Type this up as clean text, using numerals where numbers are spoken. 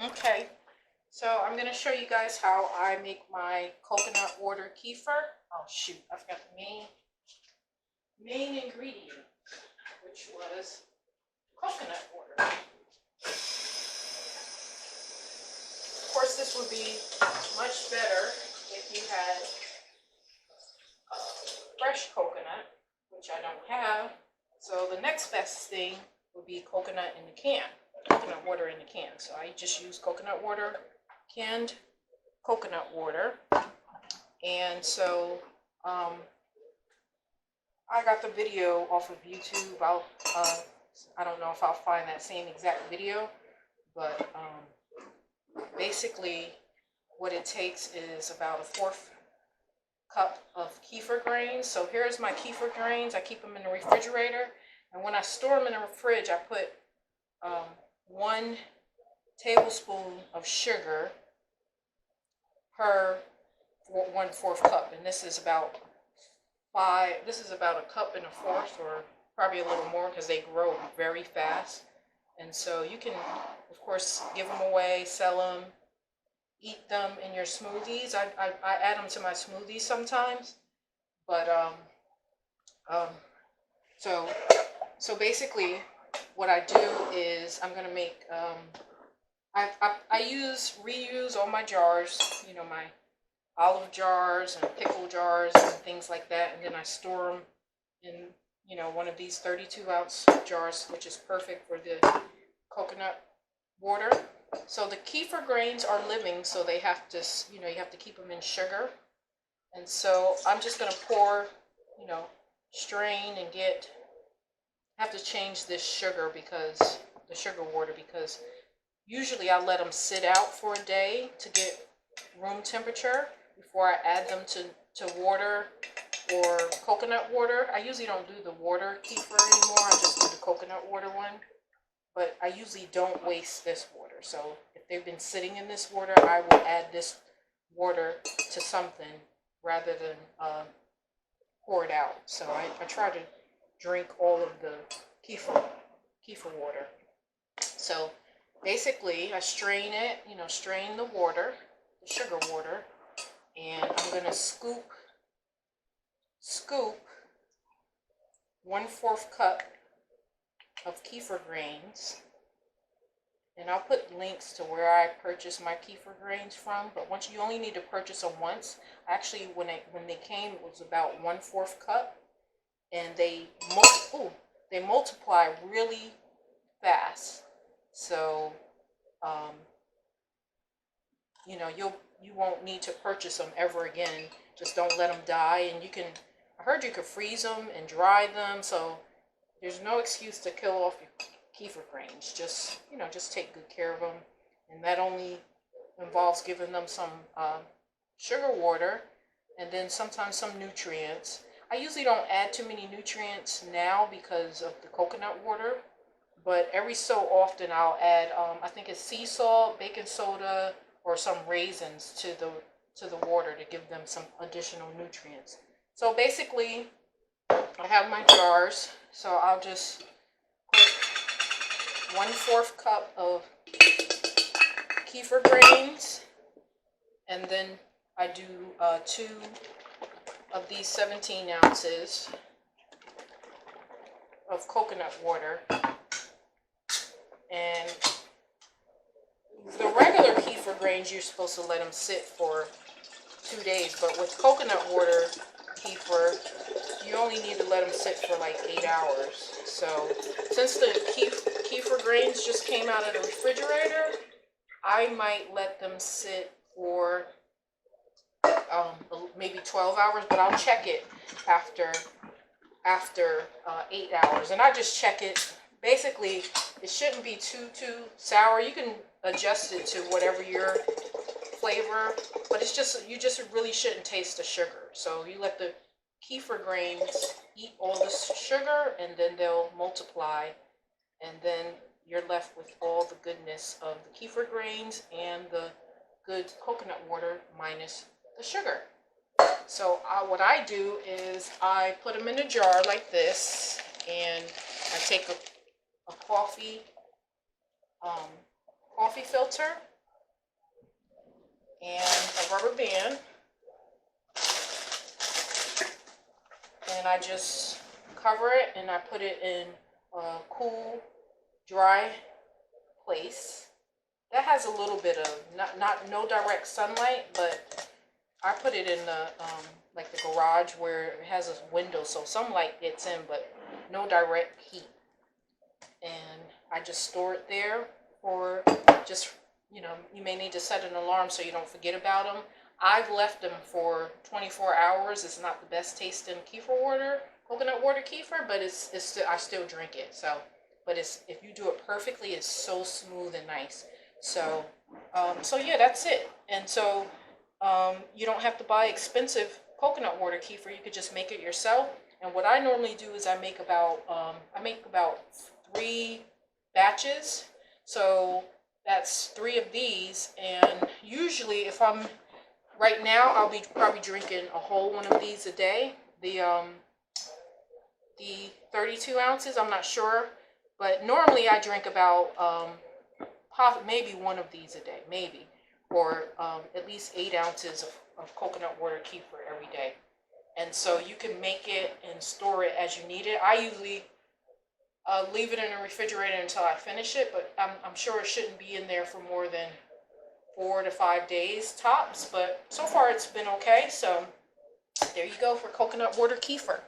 Okay, so I'm going to show you guys how I make my coconut water kefir. Oh shoot, I forgot the main ingredient, which was coconut water. Of course, this would be much better if you had fresh coconut, which I don't have. So the next best thing would be coconut in the can, coconut water in the can. So I just use coconut water, canned coconut water. And so I got the video off of YouTube. I don't know if I'll find that same exact video, but basically what it takes is about a fourth cup of kefir grains. So here's my kefir grains. I keep them in the refrigerator, and when I store them in the fridge, I put 1 tablespoon of sugar per 1/4 cup, and this is about a cup and a fourth, or probably a little more, because they grow very fast. And so you can, of course, give them away, sell them, eat them in your smoothies. I add them to my smoothies sometimes. But um, so basically, what I do is I'm gonna make I reuse all my jars, my olive jars and pickle jars and things like that, and then I store them in one of these 32-ounce jars, which is perfect for the coconut water. So the kefir grains are living, so they have to, you have to keep them in sugar. And so I'm just going to pour, strain and have to change this sugar, because the sugar water, because usually I let them sit out for a day to get room temperature before I add them to water or coconut water. I usually don't do the water kefir anymore. I just do the coconut water one. But I usually don't waste this water. So if they've been sitting in this water, I will add this water to something rather than pour it out. So I try to drink all of the kefir water. So basically, I strain it, strain the water, the sugar water, and I'm going to scoop 1/4 cup of kefir grains. And I'll put links to where I purchased my kefir grains from. But once, you only need to purchase them once. Actually, when they came, it was about 1/4 cup, and they multiply really fast. So you won't need to purchase them ever again. Just don't let them die. And I heard you could freeze them and dry them. So there's no excuse to kill off your kefir grains. Just take good care of them. And that only involves giving them some sugar water, and then sometimes some nutrients. I usually don't add too many nutrients now because of the coconut water, but every so often I'll add, I think it's sea salt, baking soda, or some raisins to the water to give them some additional nutrients. So basically, I have my jars, so I'll just put 1/4 cup of kefir grains, and then I do 2 of these 17 ounces of coconut water. And the regular kefir grains, you're supposed to let them sit for 2 days, but with coconut water kefir, you only need to let them sit for like 8 hours. So since the kefir grains just came out of the refrigerator, I might let them sit for maybe 12 hours, but I'll check it after 8 hours. And I just check it. Basically, it shouldn't be too sour. You can adjust it to whatever your flavor, but you just really shouldn't taste the sugar. So you let the kefir grains eat all this sugar, and then they'll multiply, and then you're left with all the goodness of the kefir grains and the good coconut water minus the sugar. So what I do is I put them in a jar like this, and I take a coffee coffee filter and a rubber band. And I just cover it and I put it in a cool, dry place. That has a little bit of, no direct sunlight, but I put it in the, like the garage where it has a window, so some light gets in, but no direct heat. And I just store it there for just, you know, you may need to set an alarm so you don't forget about them. I've left them for 24 hours. It's not the best tasting kefir water, coconut water kefir, but it's still, I still drink it. So, but it's, if you do it perfectly, it's so smooth and nice. So, so yeah, that's it. And so, you don't have to buy expensive coconut water kefir. You could just make it yourself. And what I normally do is I make about 3 batches. So that's 3 of these. And usually, if I'm right now, I'll be probably drinking a whole one of these a day. The 32 ounces, I'm not sure, but normally I drink about maybe one of these a day, maybe, or at least 8 ounces of coconut water kefir every day. And so you can make it and store it as you need it. I usually leave it in the refrigerator until I finish it, but I'm sure it shouldn't be in there for more than 4 to 5 days tops. But so far it's been okay. So there you go for coconut water kefir.